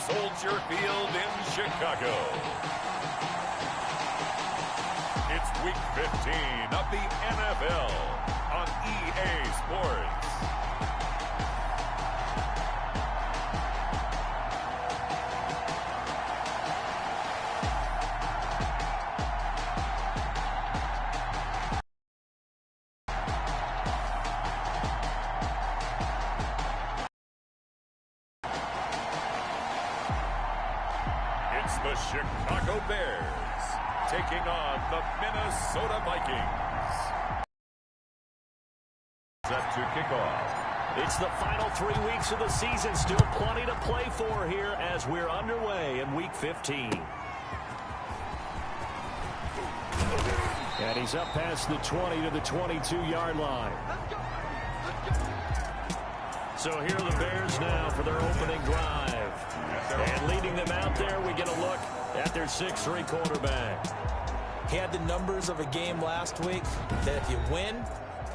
Soldier Field in Chicago. It's Week 15 of the NFL on EA Sports. It's the Chicago Bears taking on the Minnesota Vikings. Set to kick off. It's the final 3 weeks of the season. Still plenty to play for here as we're underway in Week 15. And he's up past the 20 to the 22-yard line. So here are the Bears now for their opening drive. And leading them out there, we get a look at their 6'3" quarterback. He had the numbers of a game last week that if you win,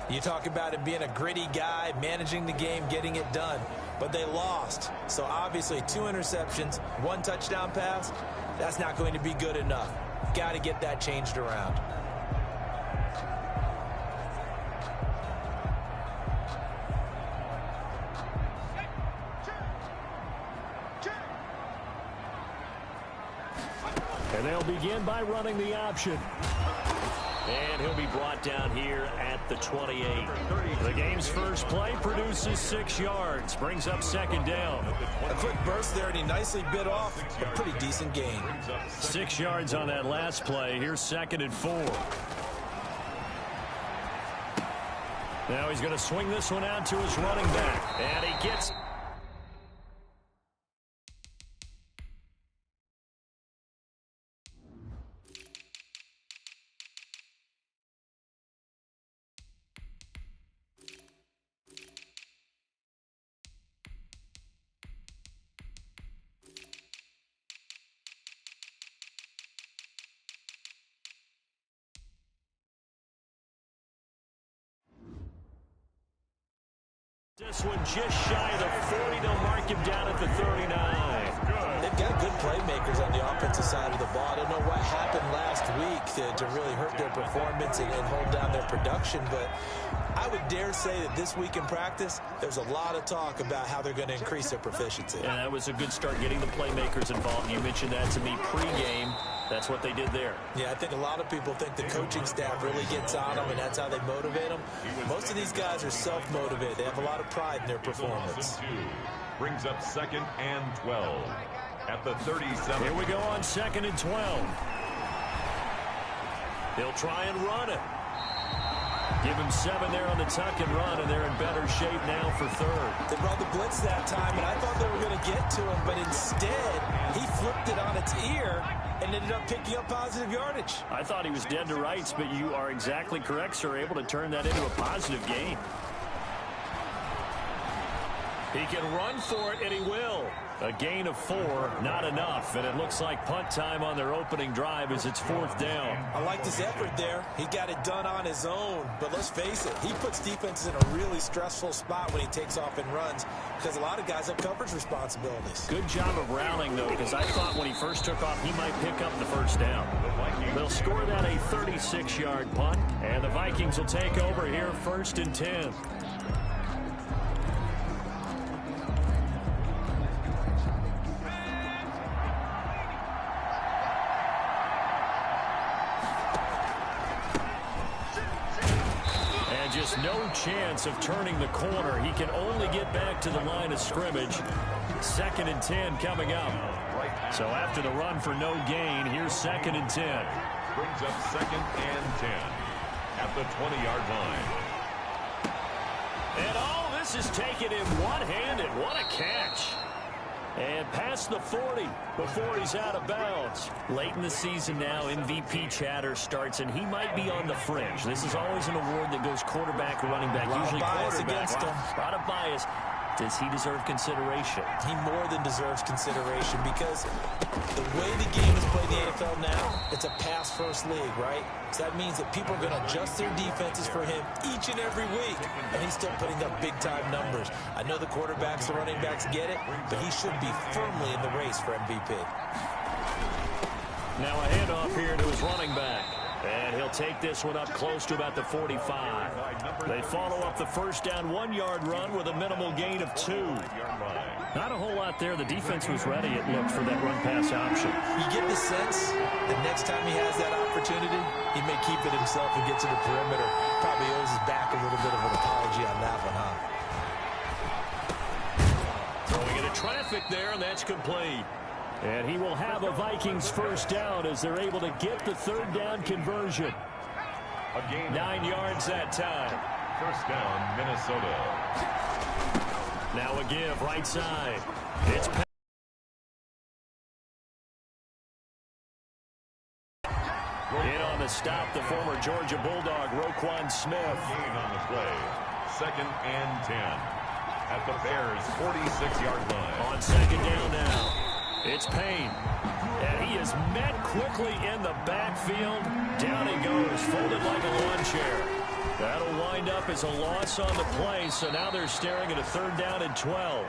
you talk about him being a gritty guy, managing the game, getting it done. But they lost. So obviously 2 interceptions, 1 touchdown pass, that's not going to be good enough. Got to get that changed around. And they'll begin by running the option. And he'll be brought down here at the 28. The game's first play produces 6 yards. Brings up second down. A quick burst there, and he nicely bit off a pretty decent gain. 6 yards on that last play. Here's 2nd and 4. Now he's going to swing this one out to his running back. And he gets... This one just shy of the 40. They'll mark him down at the 39. They've got good playmakers on the offensive side of the ball. I don't know what happened last week to really hurt their performance and hold down their production, but I would dare say that this week in practice, there's a lot of talk about how they're going to increase their proficiency. Yeah, that was a good start getting the playmakers involved. You mentioned that to me pregame. That's what they did there. Yeah, I think a lot of people think the coaching staff really gets on them, and that's how they motivate them. Most of these guys are self-motivated. They have a lot of pride in their performance. Brings up 2nd and 12 at the 37. Here we go on 2nd and 12. They'll try and run it. Give him 7 there on the tuck and run, and they're in better shape now for 3rd. They brought the blitz that time, and I thought they were going to get to him, but instead, he flipped it on its ear and ended up picking up positive yardage. I thought he was dead to rights, but you are exactly correct, sir. Able to turn that into a positive gain. He can run for it, and he will. A gain of 4, not enough. And it looks like punt time on their opening drive as it's 4th down. I liked his effort there. He got it done on his own. But let's face it, he puts defenses in a really stressful spot when he takes off and runs because a lot of guys have coverage responsibilities. Good job of rallying, though, because I thought when he first took off, he might pick up the first down. They'll score that a 36-yard punt, and the Vikings will take over here 1st and 10. No chance of turning the corner. He can only get back to the line of scrimmage. 2nd and 10 coming up. So after the run for no gain, here's 2nd and 10. Brings up 2nd and 10 at the 20-yard line. And all this is taken in one-handed. What a catch. And past the 40 before he's out of bounds. Late in the season now, MVP chatter starts, and he might be on the fringe. This is always an award that goes quarterback or running back, usually quarterback. A lot of bias against him. A lot of bias. Does he deserve consideration? He more than deserves consideration because the way the game is played in the NFL now, it's a pass-first league, right? So that means that people are going to adjust their defenses for him each and every week, and he's still putting up big-time numbers. I know the quarterbacks, the running backs get it, but he should be firmly in the race for MVP. Now a handoff here to his running back. And he'll take this one up close to about the 45. They follow up the first down 1-yard run with a minimal gain of 2. Not a whole lot there. The defense was ready, it looked, for that run-pass option. You get the sense that next time he has that opportunity, he may keep it himself and get to the perimeter. Probably owes his back a little bit of an apology on that one, huh? Throwing into traffic there, and that's complete. And he will have a Vikings first down as they're able to get the third down conversion. 9 yards that time. First down, Minnesota. Now a give right side. It's in on the stop, the former Georgia Bulldog, Roquan Smith. Gain on the play. 2nd and 10. At the Bears' 46-yard line. On second down now. It's Payne, and he is met quickly in the backfield. Down he goes, folded like a lawn chair. That'll wind up as a loss on the play, so now they're staring at a 3rd down and 12.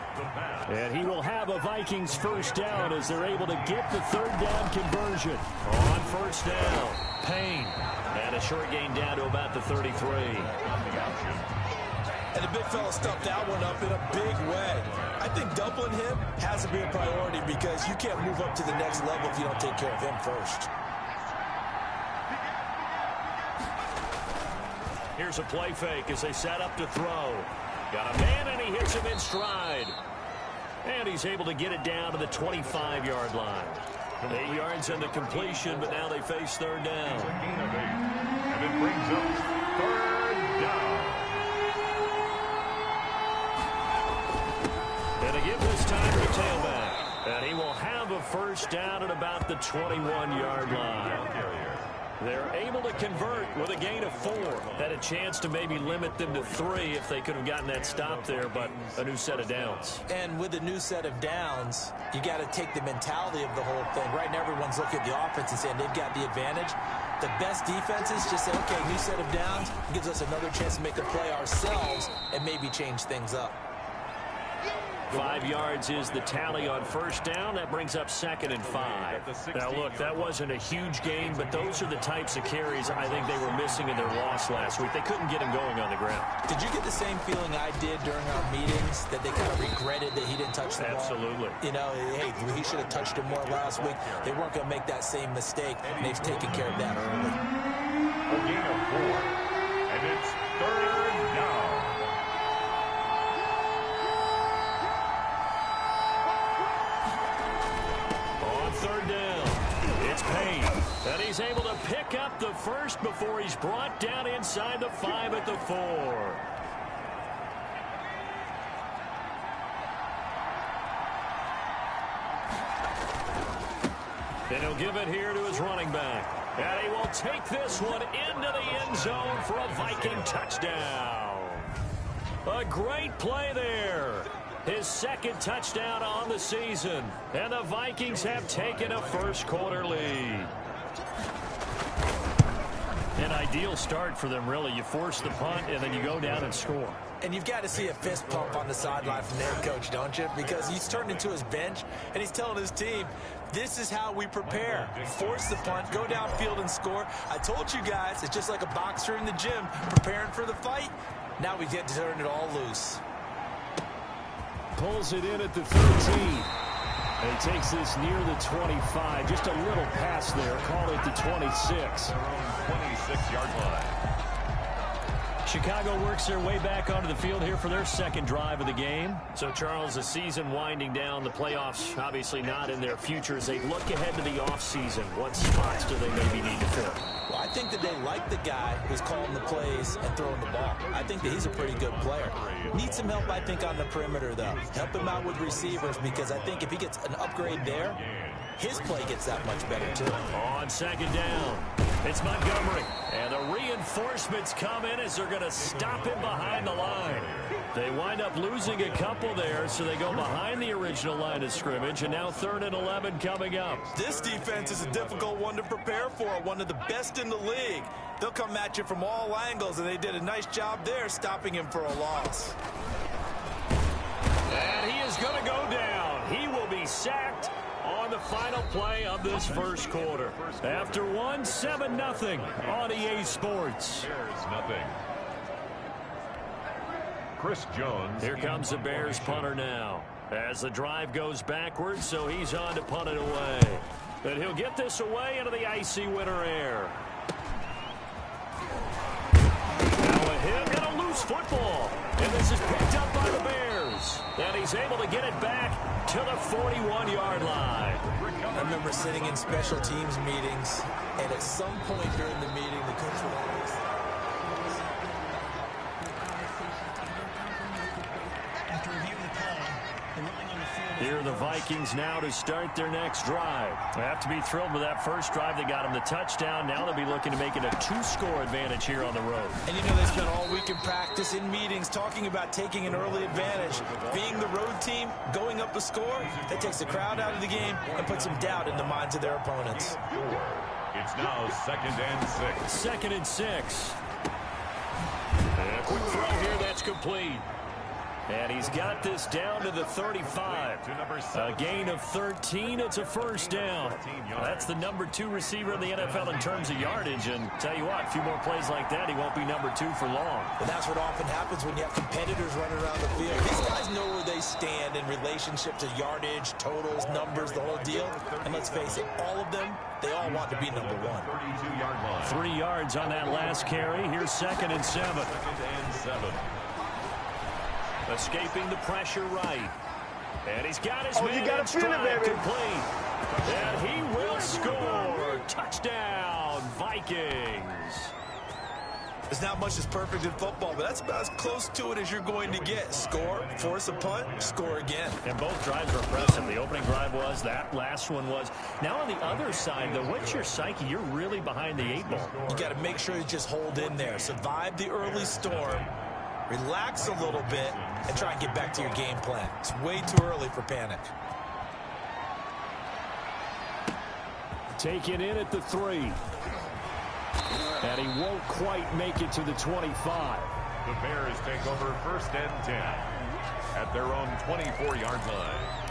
And he will have a Vikings first down as they're able to get the 3rd down conversion. On first down, Payne. And a short gain down to about the 33. And the big fella stuffed that one up in a big way. I think doubling him has to be a priority because you can't move up to the next level if you don't take care of him first. Here's a play fake as they set up to throw. Got a man, and he hits him in stride. And he's able to get it down to the 25-yard line. 8 yards on the completion, but now they face 3rd down. It's a gain of 8. And it brings up 3rd down. And to give this time to the tailback. And he will have a first down at about the 21-yard line. They're able to convert with a gain of 4. Had a chance to maybe limit them to 3 if they could have gotten that stop there, but a new set of downs. And with a new set of downs, you got to take the mentality of the whole thing. Right now, everyone's looking at the offense and saying they've got the advantage. The best defenses just say, okay, new set of downs gives us another chance to make a play ourselves and maybe change things up. 5 yards is the tally on first down. That brings up 2nd and 5. Now, look, that wasn't a huge gain, but those are the types of carries I think they were missing in their loss last week. They couldn't get him going on the ground. Did you get the same feeling I did during our meetings, that they kind of regretted that he didn't touch the ball? Absolutely. You know, hey, he should have touched it more last week. They weren't going to make that same mistake, and they've taken care of that early. A gain of 4. And it's 3rd down. Payne, and he's able to pick up the first before he's brought down inside the 5 at the 4. And he'll give it here to his running back. And he will take this one into the end zone for a Viking touchdown. A great play there. His 2nd touchdown on the season. And the Vikings have taken a first-quarter lead. An ideal start for them, really. You force the punt, and then you go down and score. And you've got to see a fist pump on the sideline from their coach, don't you? Because he's turned into his bench, and he's telling his team, this is how we prepare. Force the punt, go downfield and score. I told you guys, it's just like a boxer in the gym preparing for the fight. Now we get to turn it all loose. Pulls it in at the 13. And he takes this near the 25. Just a little pass there. Call it the 26. Their own 26-yard line. Chicago works their way back onto the field here for their 2nd drive of the game. So, Charles, the season winding down, the playoffs obviously not in their future. As they look ahead to the offseason, what spots do they maybe need to fill? Well, I think that they like the guy who's calling the plays and throwing the ball. I think that he's a pretty good player. Needs some help, I think, on the perimeter, though. Help him out with receivers, because I think if he gets an upgrade there, his play gets that much better, too. On 2nd down. It's Montgomery. And the reinforcements come in as they're going to stop him behind the line. They wind up losing a couple there, so they go behind the original line of scrimmage, and now 3rd and 11 coming up. This defense is a difficult one to prepare for, one of the best in the league. They'll come at you from all angles, and they did a nice job there stopping him for a loss. And he is going to go down. He will be sacked on the final play of this first quarter. After 7-0 on EA Sports. Bears nothing. Chris Jones. Here comes the Bears punter now. As the drive goes backwards, so he's on to punt it away. And he'll get this away into the icy winter air. Now a hit and a loose football. And this is picked up by the Bears. And he's able to get it back to the 41-yard line. I remember sitting in special teams meetings, and at some point during the meeting, the coach would always... Here are the Vikings now to start their next drive. They have to be thrilled with that first drive. They got them the touchdown. Now they'll be looking to make it a 2-score advantage here on the road. And you know, they spent all week in practice, in meetings, talking about taking an early advantage. Being the road team, going up a score, that takes the crowd out of the game and puts some doubt in the minds of their opponents. It's now 2nd and 6. 2nd and 6. And a quick throw here, that's complete. And he's got this down to the 35. A gain of 13. It's a first down. That's the number 2 receiver in the NFL in terms of yardage. And tell you what, a few more plays like that, he won't be number 2 for long. And that's what often happens when you have competitors running around the field. These guys know where they stand in relationship to yardage, totals, numbers, the whole deal. And let's face it, all of them, they all want to be number 1. 32-yard line. 3 yards on that last carry. Here's 2nd and 7. 2nd and 7. Escaping the pressure right. And he's got his man you got to feel it, baby. Complete. And he will score. Touchdown, Vikings. There's not much that's perfect in football, but that's about as close to it as you're going to get. Score, force a punt, score again. And both drives were impressive. The opening drive was, that last one was. Now on the other side, though, what's your psyche? You're really behind the 8 ball. You got to make sure you just hold in there. Survive the early storm. Relax a little bit and try and get back to your game plan. It's way too early for panic. Taken in at the 3. And he won't quite make it to the 25. The Bears take over 1st and 10 at their own 24-yard line.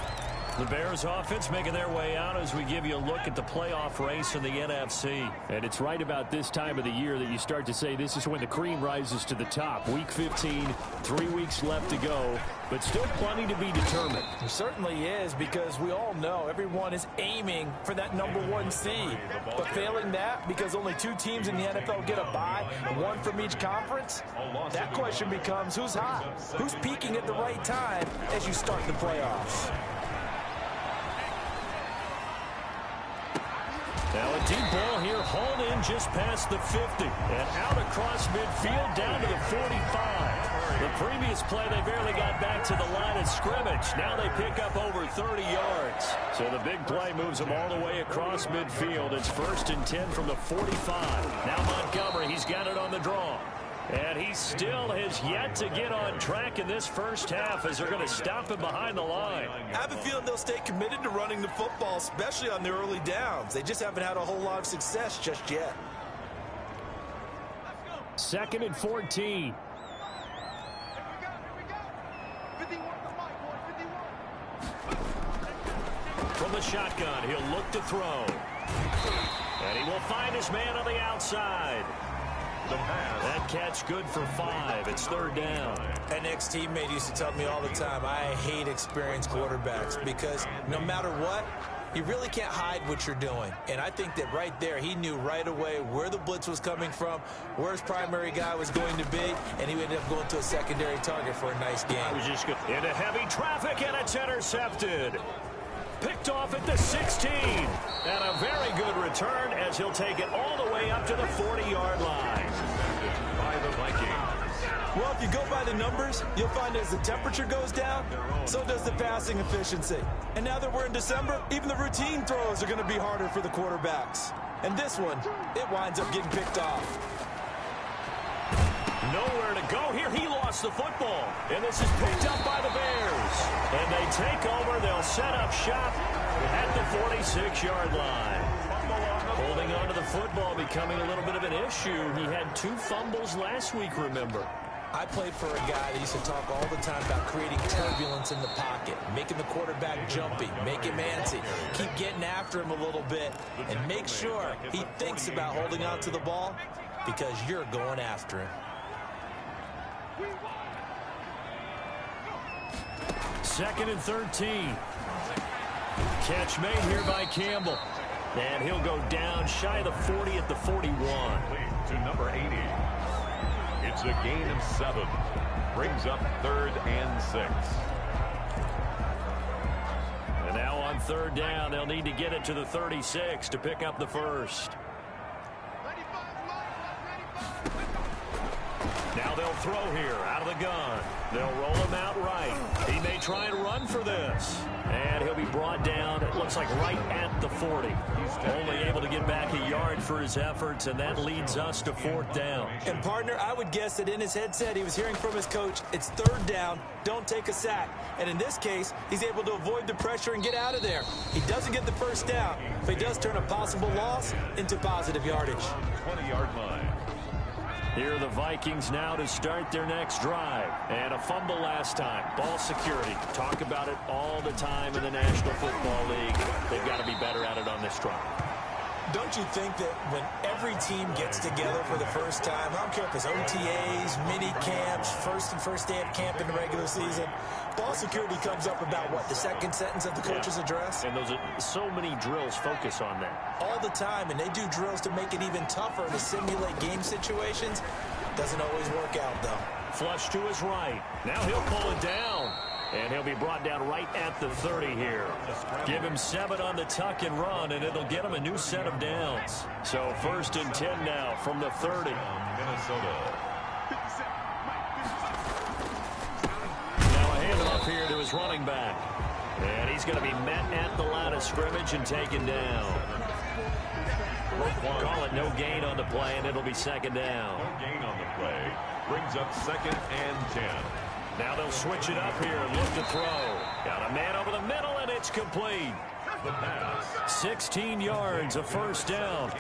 The Bears offense making their way out as we give you a look at the playoff race in the NFC. And it's right about this time of the year that you start to say this is when the cream rises to the top. Week 15, 3 weeks left to go, but still plenty to be determined. It certainly is, because we all know everyone is aiming for that number 1 seed. But failing that, because only 2 teams in the NFL get a bye, 1 from each conference, that question becomes who's hot? Who's peaking at the right time as you start the playoffs? Now a deep ball here, hauled in just past the 50. And out across midfield down to the 45. The previous play, they barely got back to the line of scrimmage. Now they pick up over 30 yards. So the big play moves them all the way across midfield. It's 1st and 10 from the 45. Now Montgomery, he's got it on the draw. And he still has yet to get on track in this first half as they're going to stop him behind the line. I have a feeling they'll stay committed to running the football, especially on the early downs. They just haven't had a whole lot of success just yet. 2nd and 14. From the shotgun, he'll look to throw. And he will find his man on the outside. That catch good for 5. It's 3rd down. An ex-teammate used to tell me all the time, I hate experienced quarterbacks because no matter what, you really can't hide what you're doing. And I think that right there, he knew right away where the blitz was coming from, where his primary guy was going to be, and he ended up going to a secondary target for a nice game. I was just into heavy traffic, and it's intercepted. Picked off at the 16. And a very good return as he'll take it all the way up to the 40-yard line. By the Vikings. Well, if you go by the numbers, you'll find as the temperature goes down, so does the passing efficiency. And now that we're in December, even the routine throws are going to be harder for the quarterbacks. And this one, it winds up getting picked off. Nowhere to go here. He lost the football. And this is picked up by the Bears. And they take over. They'll set up shop at the 46-yard line. Holding on to the football becoming a little bit of an issue. He had 2 fumbles last week, remember. I played for a guy that used to talk all the time about creating turbulence in the pocket, making the quarterback jumpy, make him antsy, keep getting after him a little bit, and make sure he thinks about holding on to the ball because you're going after him. Second and 13. Catch made here by Campbell. And he'll go down shy of the 40 at the 41. To number 80. It's a gain of 7. Brings up 3rd and 6. And now on 3rd down, they'll need to get it to the 36 to pick up the first. Now they'll throw here out of the gun. They'll roll him out right. He may try and run for this. And he'll be brought down, it looks like right at the 40. He's only able to get back a yard for his efforts, and that leads us to 4th down. And, partner, I would guess that in his headset he was hearing from his coach, it's 3rd down, don't take a sack. And in this case, he's able to avoid the pressure and get out of there. He doesn't get the first down, but he does turn a possible loss into positive yardage. 20-yard line. Here are the Vikings now to start their next drive. And a fumble last time. Ball security. Talk about it all the time in the National Football League. They've got to be better at it on this drive. Don't you think that when every team gets together for the first time, I don't care if it's OTAs, mini camps, first day of camp in the regular season, ball security comes up about, what, the second sentence of the coach's address? And those are so many drills focus on that. All the time, and they do drills to make it even tougher to simulate game situations. Doesn't always work out, though. Flush to his right. Now he'll pull it down. And he'll be brought down right at the 30 here. Give him 7 on the tuck and run, and it'll get him a new set of downs. So 1st and 10 now from the 30. Minnesota. Now a handoff here to his running back. And he's going to be met at the line of scrimmage and taken down. Call it no gain on the play, and it'll be 2nd down. No gain on the play. Brings up 2nd and 10. Now they'll switch it up here and look to throw. Got a man over the middle, and it's complete. The pass. 16 yards, a 1st down.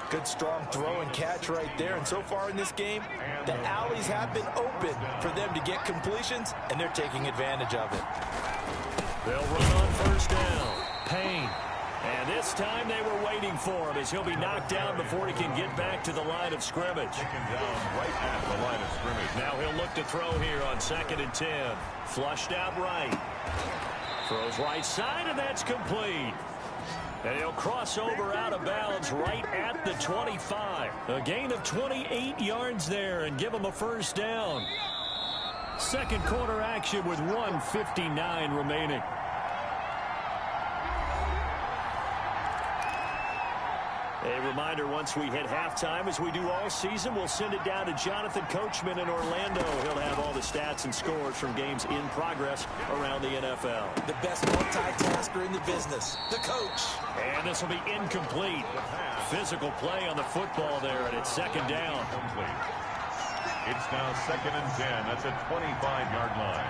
Good strong throw and catch right there. And so far in this game, the alleys have been open for them to get completions, and they're taking advantage of it. They'll run on 1st down. Payne. And this time they were waiting for him as he'll be knocked down before he can get back to the line of scrimmage. Taken down right at the line of scrimmage. Now he'll look to throw here on 2nd and 10. Flushed out right. Throws right side, and that's complete. And he'll cross over out of bounds right at the 25. A gain of 28 yards there and give him a 1st down. Second quarter action with 1:59 remaining. A reminder, once we hit halftime, as we do all season, we'll send it down to Jonathan Coachman in Orlando. He'll have all the stats and scores from games in progress around the NFL. The best multitasker in the business, the coach. And this will be incomplete. Physical play on the football there, and it's 2nd down. Complete. It's now 2nd and 10. That's a 25-yard line.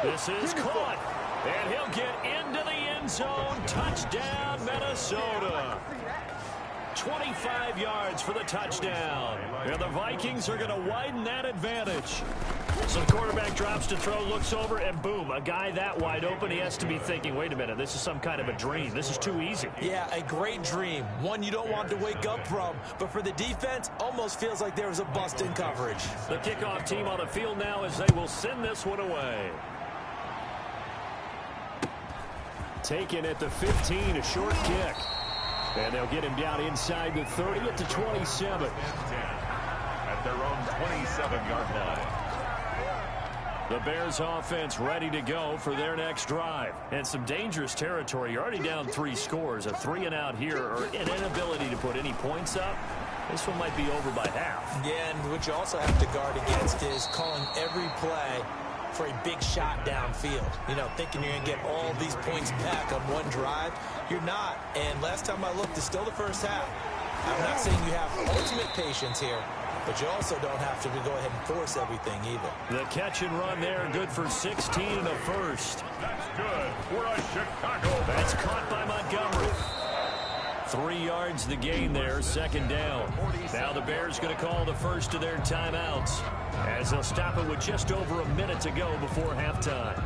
This is caught. And he'll get into the end zone. Touchdown, Minnesota. 25 yards for the touchdown. And the Vikings are going to widen that advantage. So the quarterback drops to throw, looks over, and boom, a guy that wide open, he has to be thinking, wait a minute, this is some kind of a dream. This is too easy. Yeah, a great dream. One you don't want to wake up from. But for the defense, almost feels like there was a bust in coverage. The kickoff team on the field now as they will send this one away. Taken at the 15, a short kick. And they'll get him down inside the 30 at the 27. At their own 27-yard line. The Bears offense ready to go for their next drive. And some dangerous territory. You're already down 3 scores. A 3-and-out here, or an inability to put any points up. This one might be over by half. Yeah, and what you also have to guard against is calling every play for a big shot downfield. You know, thinking you're going to get all these points back on one drive. You're not. And last time I looked, it's still the first half. I'm not saying you have ultimate patience here, but you also don't have to go ahead and force everything either. The catch and run there, good for 16 and a first. That's good for a Chicago. That's caught by Montgomery. 3 yards the gain there, second down. Now the Bears going to call the first of their timeouts as they'll stop it with just over a minute to go before halftime.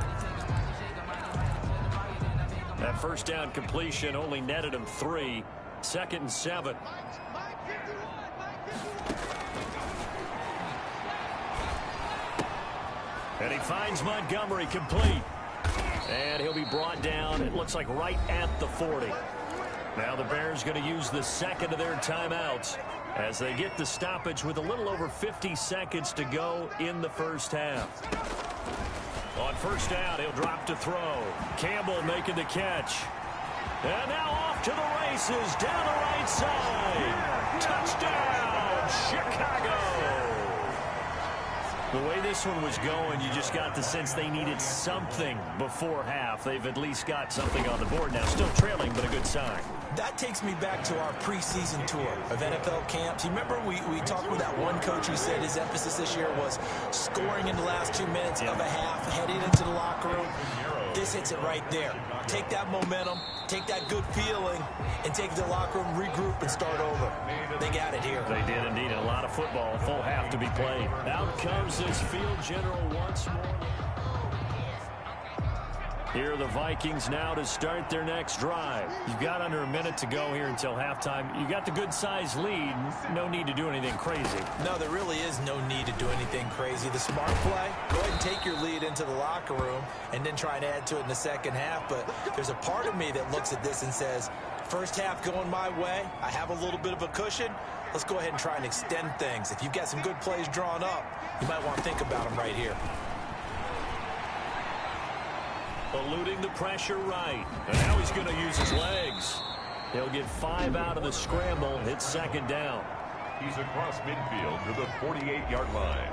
That first down completion only netted him 3. 2nd and 7. And he finds Montgomery complete. And he'll be brought down, it looks like right at the 40. Now the Bears going to use the second of their timeouts as they get the stoppage with a little over 50 seconds to go in the first half. On first down, he'll drop to throw. Campbell making the catch. And now off to the races, down the right side. Touchdown, Chicago. The way this one was going, you just got the sense they needed something before half. They've at least got something on the board now. Still trailing, but a good sign. That takes me back to our preseason tour of NFL camps. You remember we talked with that one coach who said his emphasis this year was scoring in the last 2 minutes of a half, heading into the locker room. This hits it right there. Take that momentum, take that good feeling, and take it to the locker room, regroup, and start over. They got it here. They did indeed. A lot of football, a full half to be played. Out comes this field general once more. Here are the Vikings now to start their next drive. You've got under a minute to go here until halftime. You got the good-sized lead. No need to do anything crazy. No, there really is no need to do anything crazy. The smart play, go ahead and take your lead into the locker room and then try and add to it in the second half. But there's a part of me that looks at this and says, first half going my way, I have a little bit of a cushion. Let's go ahead and try and extend things. If you've got some good plays drawn up, you might want to think about them right here. Eluding the pressure right. And now he's going to use his legs. He'll get 5 out of the scramble. It's second down. He's across midfield to the 48-yard line.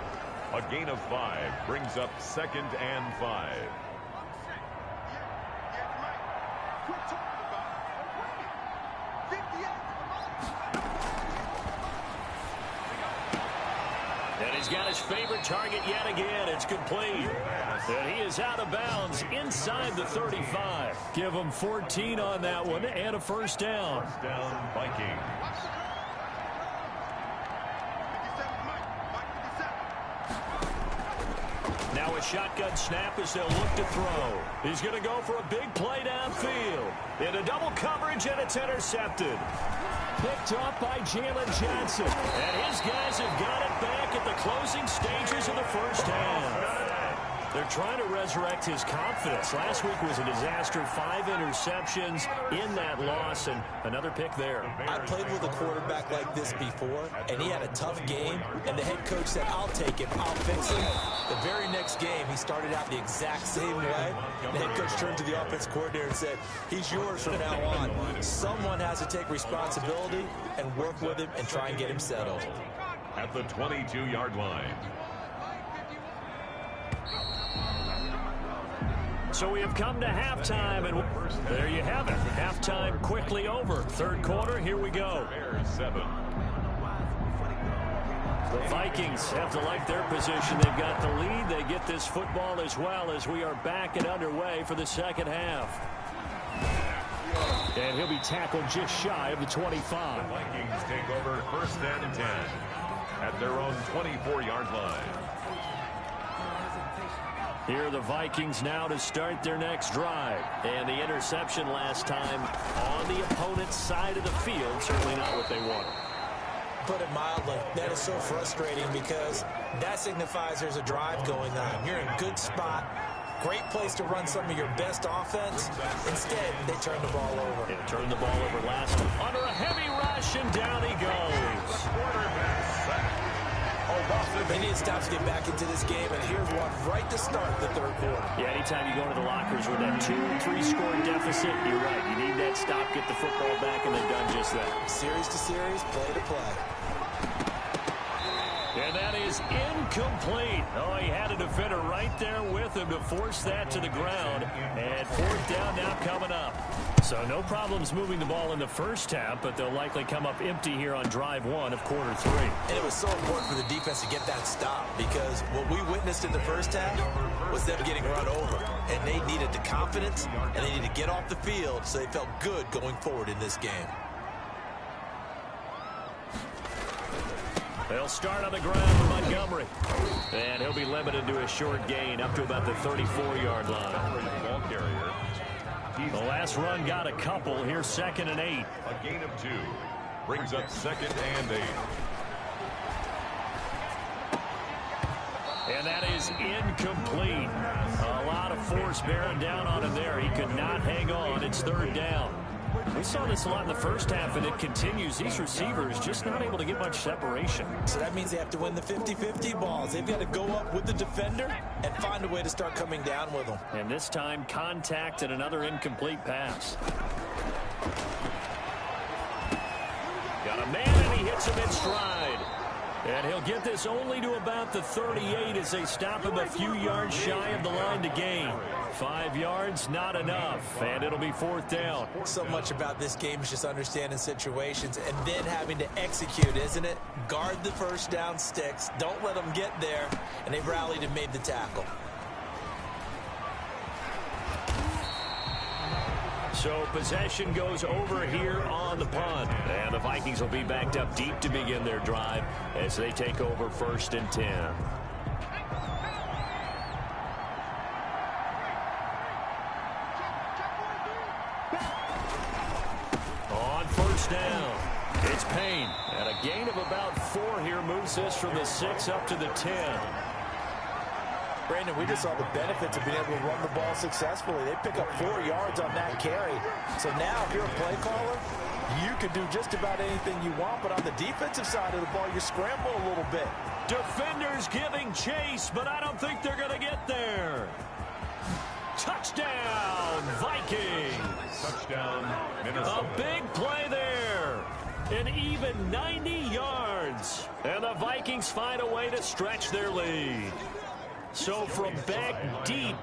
A gain of 5 brings up 2nd and 5. And he's got his favorite target yet again. It's complete. And he is out of bounds inside the 35. Give him 14 on that one and a first down. First down, Vikings. Now a shotgun snap as they'll look to throw. He's going to go for a big play downfield. Into double coverage, and it's intercepted. Picked up by Jalen Johnson. And his guys have got it back at the closing stages of the first half. They're trying to resurrect his confidence. Last week was a disaster. 5 interceptions in that loss, and another pick there. I played with a quarterback like this before, and he had a tough game, and the head coach said, I'll take him, I'll fix him. The very next game, he started out the exact same way. The head coach turned to the offense coordinator and said, he's yours from now on. Someone has to take responsibility and work with him and try and get him settled. At the 22-yard line. So we have come to halftime, and there you have it. Halftime quickly over. Third quarter, here we go. Bears 7. The Vikings have to like their position. They've got the lead. They get this football as well as we are back and underway for the second half. And he'll be tackled just shy of the 25. The Vikings take over 1st and 10 at their own 24-yard line. Here are the Vikings now to start their next drive. And the interception last time on the opponent's side of the field. Certainly not what they wanted. Put it mildly, that is so frustrating because that signifies there's a drive going on. You're in a good spot. Great place to run some of your best offense. Instead, they turn the ball over. They turned the ball over last one. Under a heavy rush, and down he goes. They need to stop to get back into this game, and here's one right to start the third quarter. Yeah, anytime you go into the lockers with that 2- or 3-score deficit, you're right. You need that stop, get the football back, and they've done just that. Series to series, play to play. And And that is incomplete. Oh, he had a defender right there with him to force that to the ground. And fourth down now coming up. So no problems moving the ball in the first half, but they'll likely come up empty here on drive one of quarter three. And it was so important for the defense to get that stop, because what we witnessed in the first half was them getting run over. And they needed the confidence, and they needed to get off the field so they felt good going forward in this game. They'll start on the ground with Montgomery. And he'll be limited to a short gain up to about the 34-yard line. Ball carrier. The last run got a couple. Here's 2nd and 8. A gain of 2. Brings up 2nd and 8. And that is incomplete. A lot of force bearing down on him there. He could not hang on. It's 3rd down. We saw this a lot in the first half, and it continues. These receivers just not able to get much separation. So that means they have to win the 50-50 balls. They've got to go up with the defender and find a way to start coming down with them. And this time, contact and another incomplete pass. Got a man, and he hits him in stride. And he'll get this only to about the 38 as they stop him a few yards shy of the line to gain. 5 yards, not enough, and it'll be 4th down. So much about this game is just understanding situations and then having to execute, isn't it? Guard the first down sticks, don't let them get there, and they've rallied and made the tackle. So possession goes over here on the punt. And the Vikings will be backed up deep to begin their drive as they take over 1st and 10. On 1st down, it's Payne. And a gain of about 4 here moves this from the 6 up to the 10. Brandon, we just saw the benefits of being able to run the ball successfully. They pick up 4 yards on that carry. So now, if you're a play caller, you can do just about anything you want. But on the defensive side of the ball, you scramble a little bit. Defenders giving chase, but I don't think they're going to get there. Touchdown, Vikings. Touchdown, Minnesota. A big play there. An even 90 yards. And the Vikings find a way to stretch their lead. So from back deep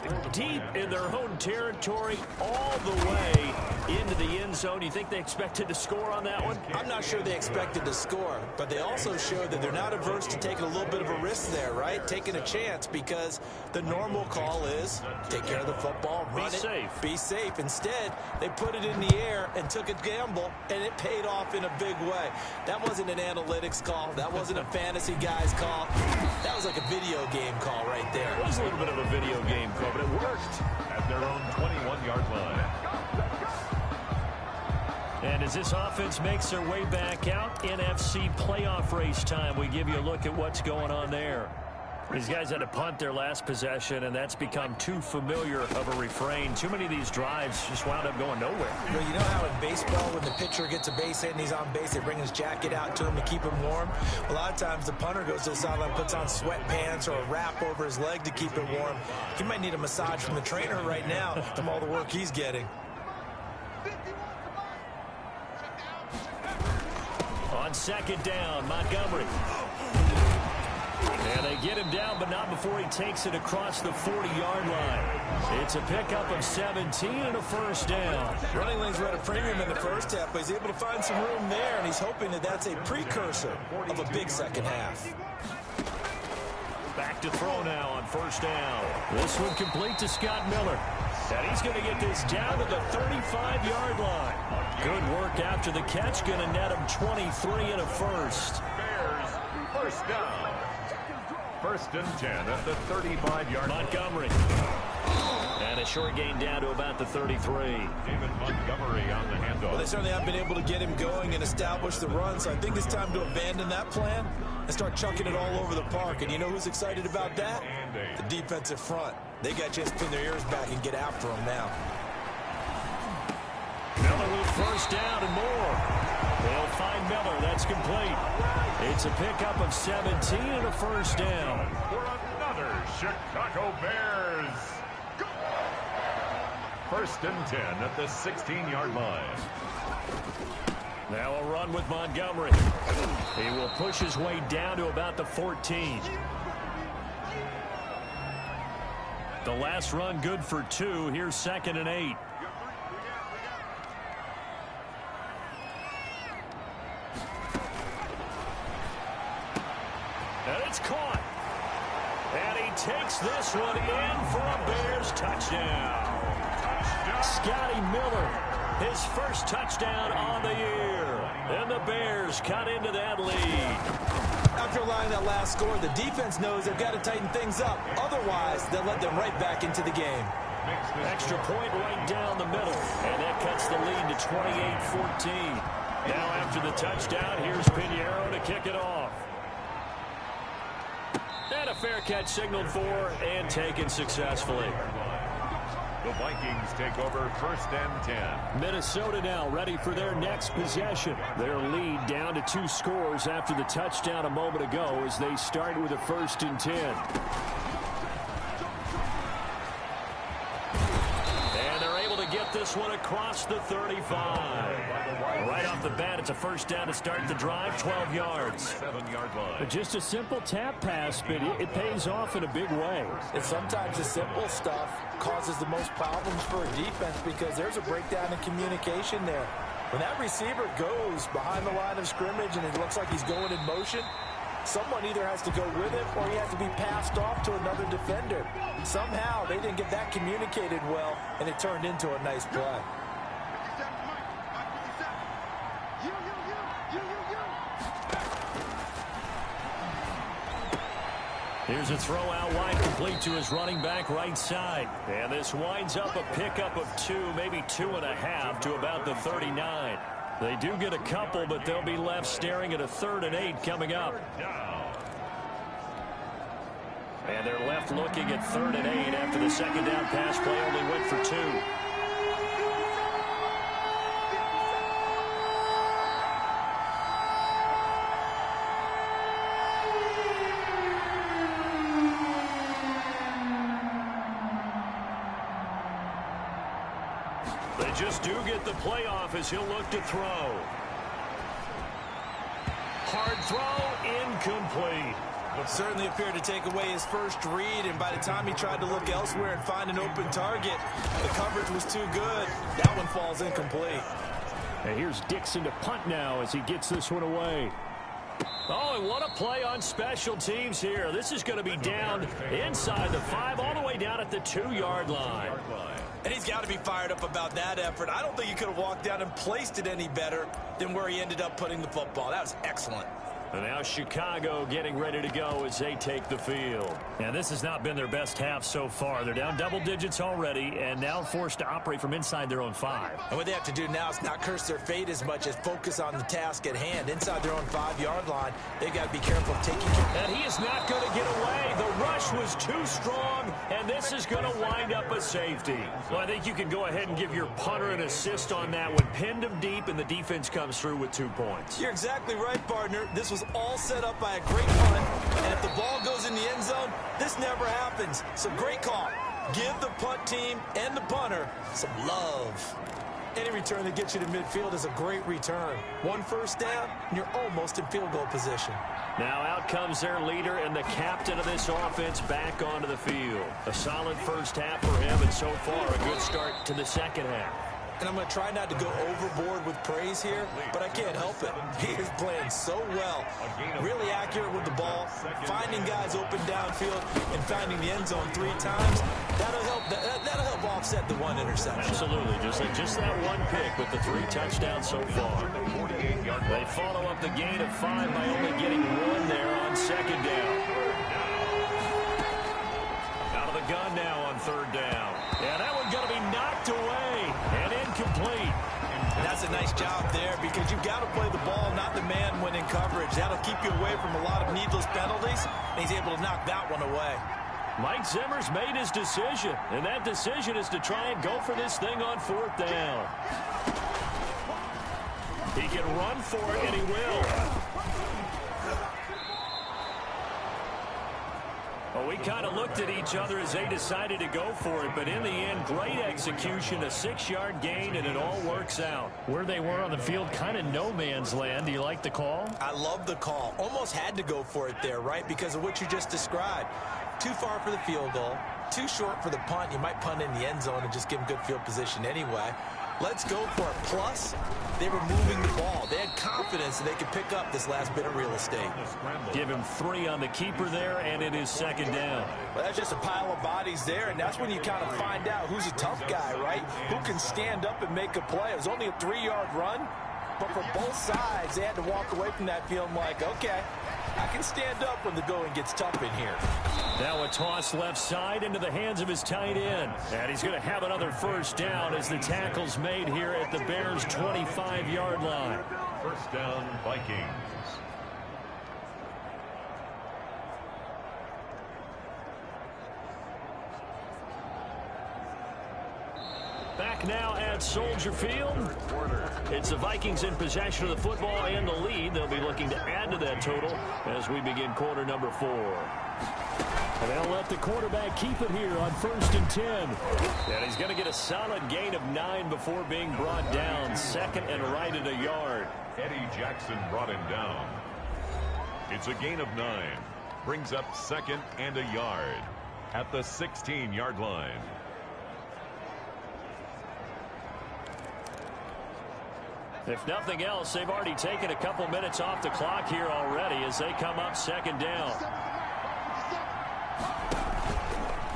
in their own territory, all the way into the end zone, you think they expected to score on that one? I'm not sure they expected to score, but they also showed that they're not averse to taking a little bit of a risk there, right? Taking a chance, because the normal call is take care of the football, run it, be safe. Instead, they put it in the air and took a gamble, and it paid off in a big way. That wasn't an analytics call. That wasn't a fantasy guy's call. That was like a video game call right there. It was a little bit of a video game call, but it worked. At their own 21-yard line. And as this offense makes their way back out, NFC playoff race time, we give you a look at what's going on there. These guys had to punt their last possession, and that's become too familiar of a refrain. Too many of these drives just wound up going nowhere. Well, you know how in baseball, when the pitcher gets a base hit and he's on base, they bring his jacket out to him to keep him warm? A lot of times the punter goes to the sideline, puts on sweatpants or a wrap over his leg to keep it warm. He might need a massage from the trainer right now from all the work he's getting. On 2nd down, Montgomery. And they get him down, but not before he takes it across the 40-yard line. It's a pickup of 17 and a 1st down. Running lanes were at a premium in the first half, but he's able to find some room there, and he's hoping that that's a precursor of a big second half. Back to throw now on 1st down. This one complete to Scott Miller. And he's going to get this down to the 35-yard line. Good work after the catch. Going to net him 23 and a 1st. Bears, 1st down. 1st and 10 at the 35-yard line. Montgomery. And a short gain down to about the 33. David Montgomery on the handoff. Well, they certainly haven't been able to get him going and establish the run, so I think it's time to abandon that plan and start chucking it all over the park. And you know who's excited about that? The defensive front. They got a chance to pin their ears back and get after him now. Miller with 1st down and more. They'll find Miller. That's complete. It's a pickup of 17 and a 1st down. For another Chicago Bears. 1st and 10 at the 16-yard line. Now a run with Montgomery. He will push his way down to about the 14. The last run good for 2. Here's 2nd and 8. And it's caught. And he takes this one in for a Bears touchdown. Scotty Miller, his first touchdown on the year. And the Bears cut into that lead. After allowing that last score, the defense knows they've got to tighten things up. Otherwise, they'll let them right back into the game. Extra point right down the middle. And that cuts the lead to 28-14. Now after the touchdown, here's Pinheiro to kick it off. And a fair catch signaled for and taken successfully. The Vikings take over 1st and 10. Minnesota now ready for their next possession. Their lead down to 2 scores after the touchdown a moment ago as they start with a 1st and 10. And they're able to get this one across the 35. Right off the bat, it's a 1st down to start the drive, 12 yards. 7-yard line. Just a simple tap pass, but it pays off in a big way. And sometimes the simple stuff causes the most problems for a defense because there's a breakdown in communication there. When that receiver goes behind the line of scrimmage and it looks like he's going in motion, someone either has to go with him or he has to be passed off to another defender. Somehow they didn't get that communicated well, and it turned into a nice play. Here's a throw out wide, complete to his running back right side. And this winds up a pickup of 2, maybe 2.5 to about the 39. They do get a couple, but they'll be left staring at a 3rd and 8 coming up. And they're left looking at 3rd and 8 after the 2nd down pass play only went for 2. They just do get the playoff as he'll look to throw. Hard throw, incomplete. Certainly appeared to take away his first read, and by the time he tried to look elsewhere and find an open target, the coverage was too good. That one falls incomplete. And here's Dixon to punt now as he gets this one away. Oh, and what a play on special teams here. This is going to be down inside the 5, all the way down at the 2-yard line. And he's got to be fired up about that effort. I don't think he could have walked down and placed it any better than where he ended up putting the football. That was excellent. And now Chicago getting ready to go as they take the field. And this has not been their best half so far. They're down double digits already and now forced to operate from inside their own 5. And what they have to do now is not curse their fate as much as focus on the task at hand. Inside their own 5-yard line, they've got to be careful of taking care. And he is not going to get away. The rush was too strong, and this is going to wind up a safety. Well, I think you can go ahead and give your punter an assist on that one. Pinned him deep, and the defense comes through with 2 points. You're exactly right, partner. This was all set up by a great punt, and if the ball goes in the end zone, this never happens. So great call. Give the punt team and the punter some love. Any return that gets you to midfield is a great return. 1 first down, and you're almost in field goal position. Now out comes their leader and the captain of this offense back onto the field. A solid first half for him, and so far a good start to the second half. And I'm going to try not to go overboard with praise here, but I can't help it. He is playing so well, really accurate with the ball, finding guys open downfield, and finding the end zone 3 times. That'll help offset the 1 interception. Absolutely, just that 1 pick with the 3 touchdowns so far. They follow up the gain of 5 by only getting 1 there on 2nd down. Out of the gun now on 3rd down. Yeah, that one's going to be knocked away and incomplete. And that's a nice job there because you've got to play the ball, not the man when in coverage. That'll keep you away from a lot of needless penalties, and he's able to knock that one away. Mike Zimmer's made his decision, and that decision is to try and go for this thing on 4th down. He can run for it, and he will. A Well, we kind of looked at each other as they decided to go for it, but in the end, great execution, a 6-yard gain, and it all works out. Where they were on the field, kind of no man's land. Do you like the call? I love the call. Almost had to go for it there, right, because of what you just described. Too far for the field goal, too short for the punt. You might punt in the end zone and just give them good field position anyway. Let's go for it. Plus, they were moving the ball. They had confidence that they could pick up this last bit of real estate. Give him 3 on the keeper there, and it is 2nd down. Well, that's just a pile of bodies there, and that's when you kind of find out who's a tough guy, right? Who can stand up and make a play. It was only a 3-yard run, but for both sides, they had to walk away from that feeling like, okay, I can stand up when the going gets tough in here. Now a toss left side into the hands of his tight end. And he's going to have another 1st down as the tackle's made here at the Bears' 25-yard line. 1st down, Vikings. Back now at Soldier Field. It's the Vikings in possession of the football and the lead. They'll be looking to add to that total as we begin quarter number 4. And they'll let the quarterback keep it here on 1st and 10. And he's going to get a solid gain of 9 before being brought down. 2nd and right at a yard. Eddie Jackson brought him down. It's a gain of 9. Brings up 2nd and a yard at the 16-yard line. If nothing else, they've already taken a couple minutes off the clock here already as they come up 2nd down.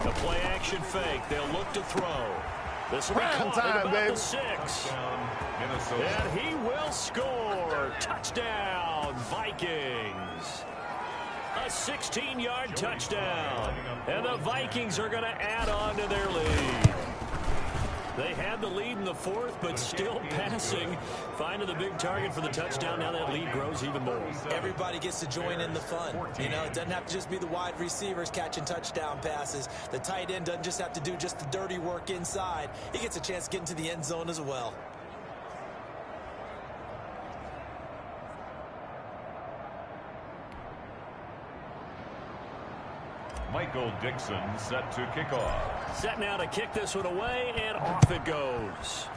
The play action fake. They'll look to throw. This will be caught at about the 6. And he will score. Touchdown, Vikings. A 16-yard touchdown. And the Vikings are going to add on to their lead. They had the lead in the 4th, but still passing. Finding the big target for the touchdown. Now that lead grows even more. Everybody gets to join in the fun. You know, it doesn't have to just be the wide receivers catching touchdown passes. The tight end doesn't just have to do just the dirty work inside. He gets a chance to get into the end zone as well. Michael Dixon set to kick off. Set now to kick this one away, and off it goes.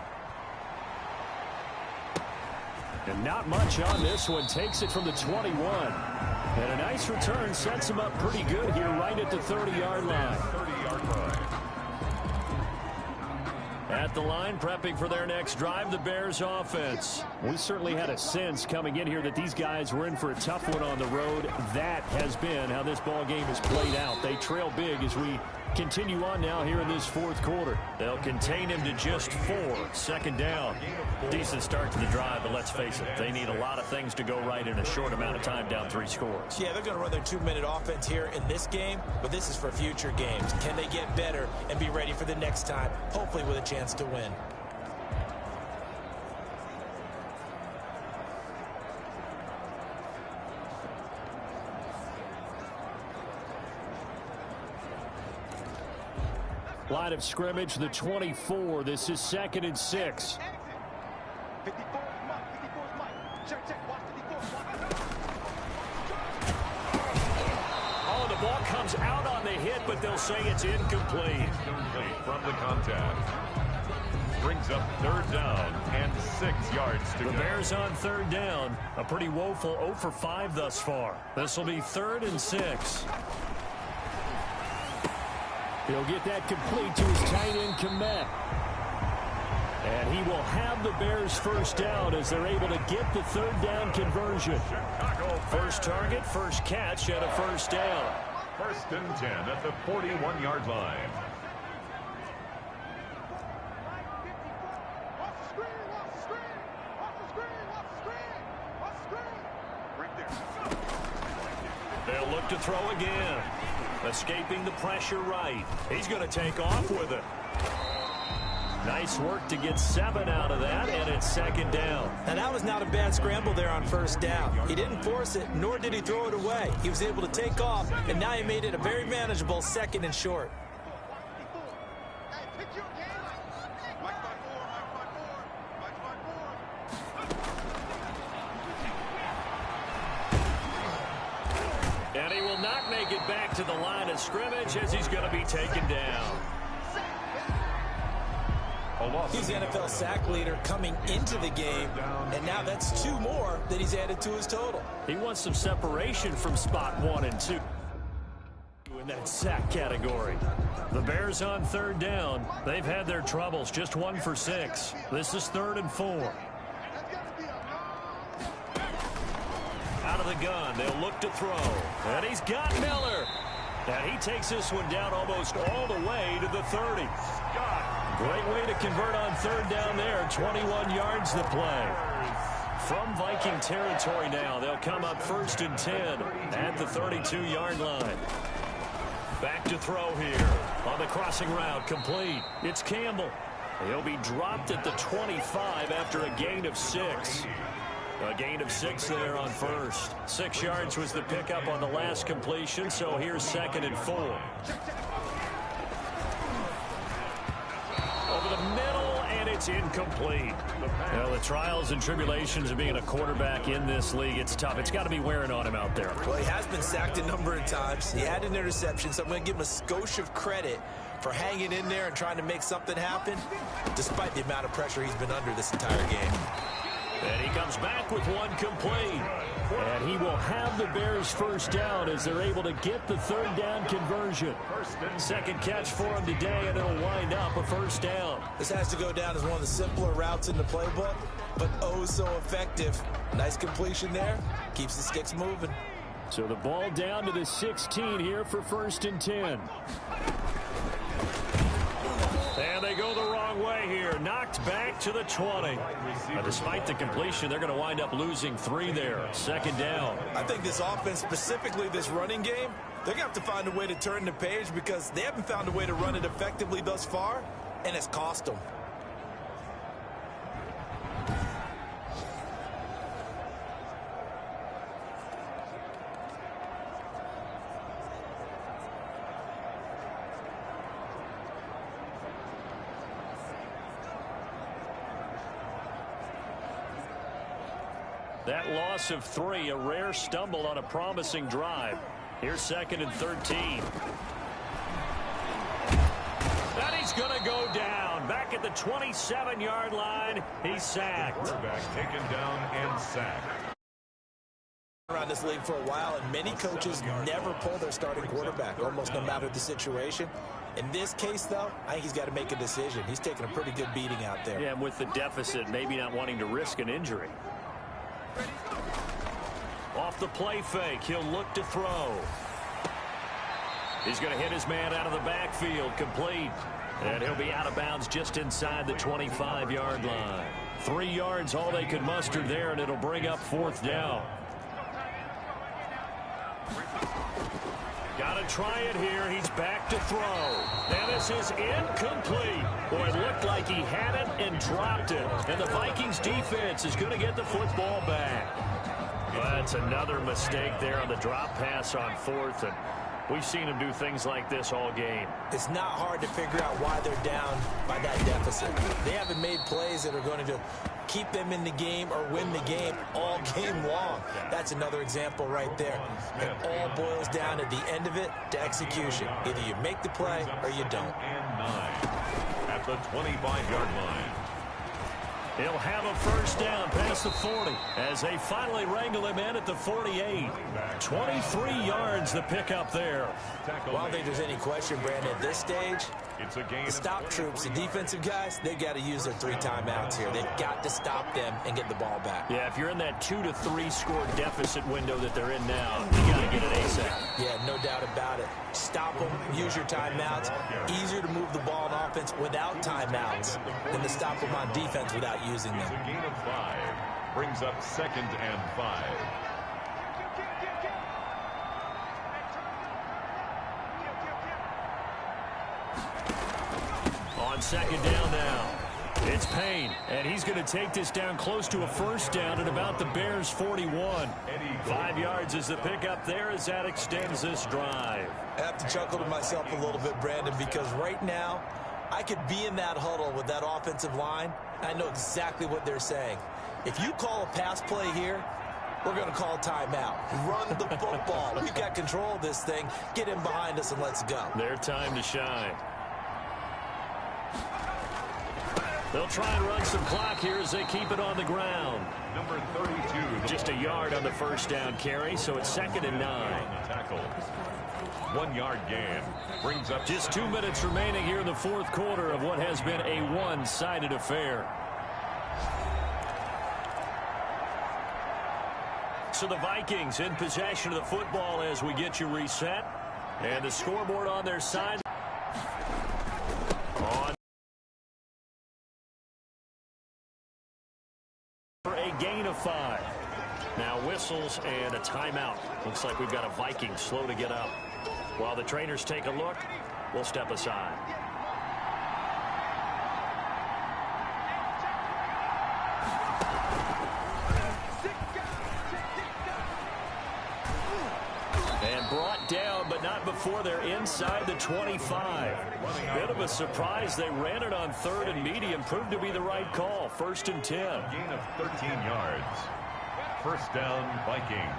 And not much on this one. Takes it from the 21. And a nice return sets him up pretty good here right at the 30-yard line. 30-yard line. At the line, prepping for their next drive, the Bears offense. We certainly had a sense coming in here that these guys were in for a tough one on the road. That has been how this ball game has played out. They trail big as we continue on now here in this 4th quarter. They'll contain him to just 4. 2nd down. Decent start to the drive, but let's face it, they need a lot of things to go right in a short amount of time, down 3 scores. Yeah, they're going to run their 2-minute offense here in this game, but this is for future games. Can they get better and be ready for the next time, hopefully with a chance to win? Line of scrimmage, the 24. This is 2nd and 6. Oh, the ball comes out on the hit, but they'll say it's incomplete. From the contact. Brings up 3rd down and 6 yards to go. The Bears on 3rd down. A pretty woeful 0 for 5 thus far. This will be 3rd and 6. He'll get that complete to his tight end, Komet. And he will have the Bears' 1st down as they're able to get the 3rd down conversion. First target, first catch, and a 1st down. 1st and 10 at the 41-yard line. They'll look to throw again. Escaping the pressure right. He's going to take off with it. Nice work to get 7 out of that, and it's 2nd down. Now, that was not a bad scramble there on 1st down. He didn't force it, nor did he throw it away. He was able to take off, and now he made it a very manageable 2nd and short. And he will not make it back back to the line of scrimmage as he's going to be taken down. He's the NFL sack leader coming into the game, and now that's 2 more that he's added to his total. He wants some separation from spot 1 and 2 in that sack category. The Bears on 3rd down. They've had their troubles, just 1 for 6. This is 3rd and 4. Out of the gun, they'll look to throw. And he's got Miller. And he takes this one down almost all the way to the 30. Great way to convert on 3rd down there. 21 yards the play. From Viking territory now, they'll come up 1st and 10 at the 32-yard line. Back to throw here. On the crossing route, complete. It's Campbell. He'll be dropped at the 25 after a gain of 6. A gain of 6 there on 1st. 6 yards was the pickup on the last completion, so here's 2nd and 4. Over the middle, and it's incomplete. Well, the trials and tribulations of being a quarterback in this league, it's tough. It's got to be wearing on him out there. Well, he has been sacked a number of times. He had an interception, so I'm going to give him a skosh of credit for hanging in there and trying to make something happen, despite the amount of pressure he's been under this entire game. And he comes back with 1 complete. And he will have the Bears 1st down as they're able to get the 3rd down conversion. 2nd catch for him today, and it'll wind up a 1st down. This has to go down as one of the simpler routes in the playbook, but oh so effective. Nice completion there. Keeps the sticks moving. So the ball down to the 16 here for 1st and 10. And they go the wrong way here. Knocked back to the 20. Despite the completion, they're going to wind up losing 3 there. 2nd down. I think this offense, specifically this running game, they're going to have to find a way to turn the page because they haven't found a way to run it effectively thus far, and it's cost them. That loss of 3, a rare stumble on a promising drive. Here's 2nd and 13. And he's going to go down. Back at the 27-yard line, he's sacked. Quarterback taken down and sacked. Around this league for a while, and many coaches never pull their starting quarterback, almost no matter the situation. In this case, though, I think he's got to make a decision. He's taking a pretty good beating out there. Yeah, and with the deficit, maybe not wanting to risk an injury. Off the play fake, he'll look to throw. He's going to hit his man out of the backfield, complete. And he'll be out of bounds just inside the 25-yard line. 3 yards, all they could muster there, and it'll bring up 4th down. Got to try it here. He's back to throw. And this is incomplete. Boy, it looked like he had it and dropped it. And the Vikings defense is going to get the football back. That's another mistake there on the drop pass on 4th. And we've seen him do things like this all game. It's not hard to figure out why they're down by that deficit. They haven't made plays that are going to keep them in the game or win the game all game long. That's another example right there. It all boils down at the end of it to execution. Either you make the play or you don't. And 9 at the 25-yard line. He'll have a 1st down past the 40 as they finally wrangle him in at the 48. 23 yards the pickup there. Well, I don't think there's any question, Brandon, at this stage, the stop troops, the defensive guys, they've got to use their 3 timeouts here. They've got to stop them and get the ball back. Yeah, if you're in that 2 to 3 score deficit window that they're in now, you got to get it ASAP. Yeah, no doubt about it. Stop them, use your timeouts. Easier to move the ball on offense without timeouts than to stop them on defense without using them. It's a gain of 5. Brings up 2nd and 5. On 2nd down now. It's Payne, and he's going to take this down close to a 1st down at about the Bears' 41. 5 yards is the pickup there as that extends this drive. I have to chuckle to myself a little bit, Brandon, because right now I could be in that huddle with that offensive line. I know exactly what they're saying. If you call a pass play here, we're going to call timeout. Run the football. We've got control of this thing. Get in behind us and let's go. Their time to shine. They'll try and run some clock here as they keep it on the ground. Number 32. Just a yard on the first down carry, so it's 2nd and 9. Tackle. 1 yard gain. Brings up just 2 minutes remaining here in the fourth quarter of what has been a one-sided affair. So the Vikings in possession of the football as we get you reset. And the scoreboard on their side. On for a gain of 5. Now whistles and a timeout. Looks like we've got a Viking slow to get up. While the trainers take a look, we'll step aside. And brought down, but not before they're inside the 25. Bit of a surprise. They ran it on 3rd and medium. Proved to be the right call. 1st and 10. Gain of 13 yards. First down, Vikings.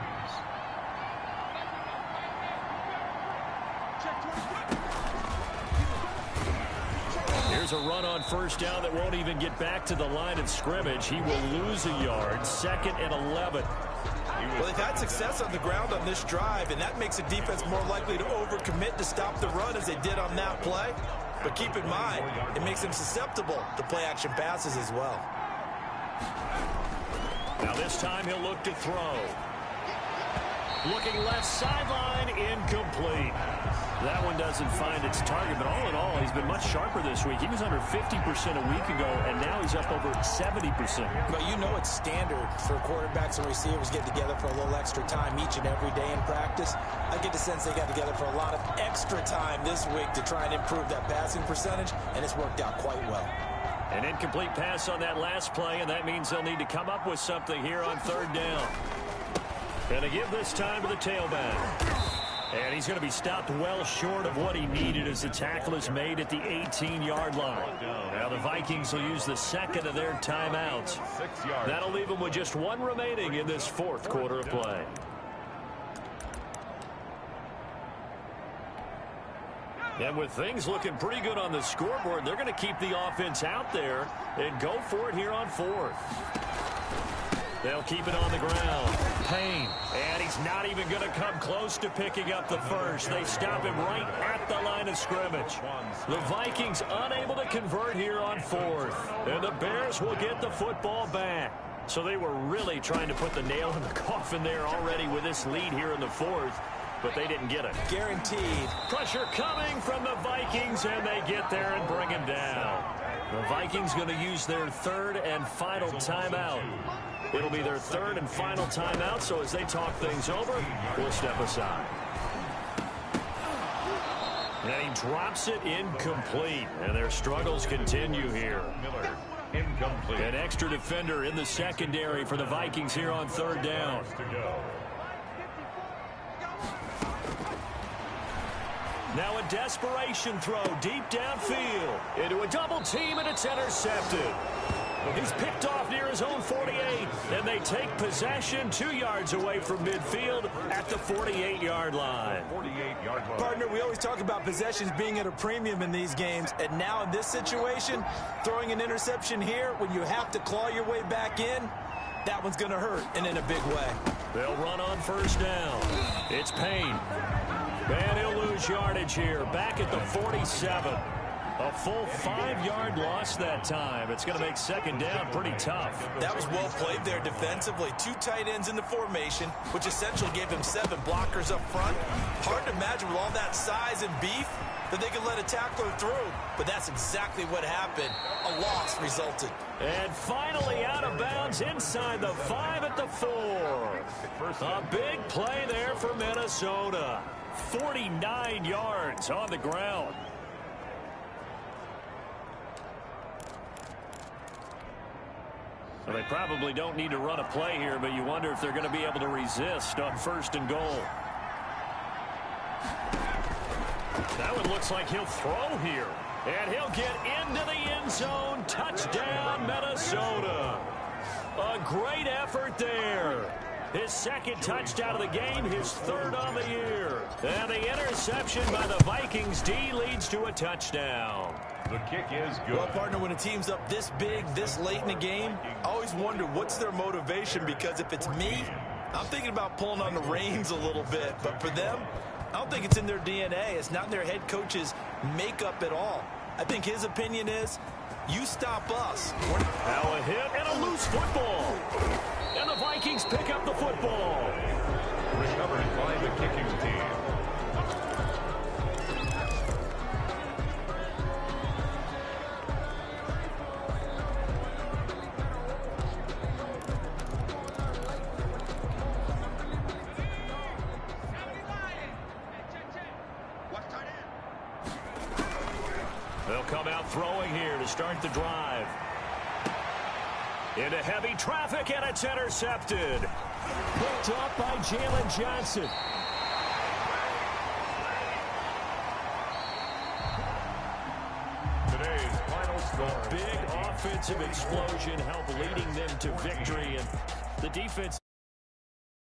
Here's a run on first down that won't even get back to the line of scrimmage. He will lose a yard. 2nd and 11. Well, they've had success on the ground on this drive, and that makes a defense more likely to overcommit to stop the run as they did on that play. But keep in mind, it makes them susceptible to play-action passes as well. Now this time he'll look to throw. Looking left sideline, incomplete. That one doesn't find its target, but all in all, he's been much sharper this week. He was under 50% a week ago, and now he's up over 70%. But you know it's standard for quarterbacks and receivers get together for a little extra time each and every day in practice. I get the sense they got together for a lot of extra time this week to try and improve that passing percentage, and it's worked out quite well. An incomplete pass on that last play, and that means they'll need to come up with something here on 3rd down. Gonna give this time to the tailback. And he's going to be stopped well short of what he needed as the tackle is made at the 18-yard line. Now the Vikings will use the 2nd of their timeouts. That'll leave them with just 1 remaining in this 4th quarter of play. And with things looking pretty good on the scoreboard, they're going to keep the offense out there and go for it here on 4th. They'll keep it on the ground. Payne. And he's not even going to come close to picking up the first. They stop him right at the line of scrimmage. The Vikings unable to convert here on 4th. And the Bears will get the football back. So they were really trying to put the nail in the coffin there already with this lead here in the 4th. But they didn't get it. Guaranteed. Pressure coming from the Vikings, and they get there and bring him down. The Vikings going to use their 3rd and final timeout. It'll be their 3rd and final timeout, so as they talk things over, we'll step aside. And he drops it incomplete, and their struggles continue here. Miller, incomplete. An extra defender in the secondary for the Vikings here on 3rd down. Now a desperation throw deep downfield into a double team, and it's intercepted. He's picked off near his own 48, and they take possession 2 yards away from midfield at the 48-yard line. 48-yard line. Partner, we always talk about possessions being at a premium in these games, and now in this situation, throwing an interception here when you have to claw your way back in, that one's going to hurt, and in a big way. They'll run on first down. It's Payne. And he'll lose yardage here, back at the 47. A full 5-yard loss that time. It's going to make 2nd down pretty tough. That was well played there defensively. 2 tight ends in the formation, which essentially gave him 7 blockers up front. Hard to imagine with all that size and beef that they could let a tackler through. But that's exactly what happened. A loss resulted. And finally out of bounds inside the 5 at the 4. A big play there for Minnesota. 49 yards on the ground. Well, they probably don't need to run a play here, but you wonder if they're going to be able to resist on 1st and goal. That one looks like he'll throw here. And he'll get into the end zone. Touchdown, Minnesota. A great effort there. His second touchdown of the game, his third on the year. And the interception by the Vikings D leads to a touchdown. The kick is good. Well, partner, when a team's up this big, this late in the game, I always wonder what's their motivation, because if it's me, I'm thinking about pulling on the reins a little bit. But for them, I don't think it's in their DNA. It's not in their head coach's makeup at all. I think his opinion is, you stop us. Now a hit and a loose football. And the Vikings pick up the football. Recovered by the kicking team. They'll come out throwing here to start the drive. Into heavy traffic, and it's intercepted. Picked up by Jalen Johnson. Today's final score. Big offensive explosion helped leading them to victory, and the defense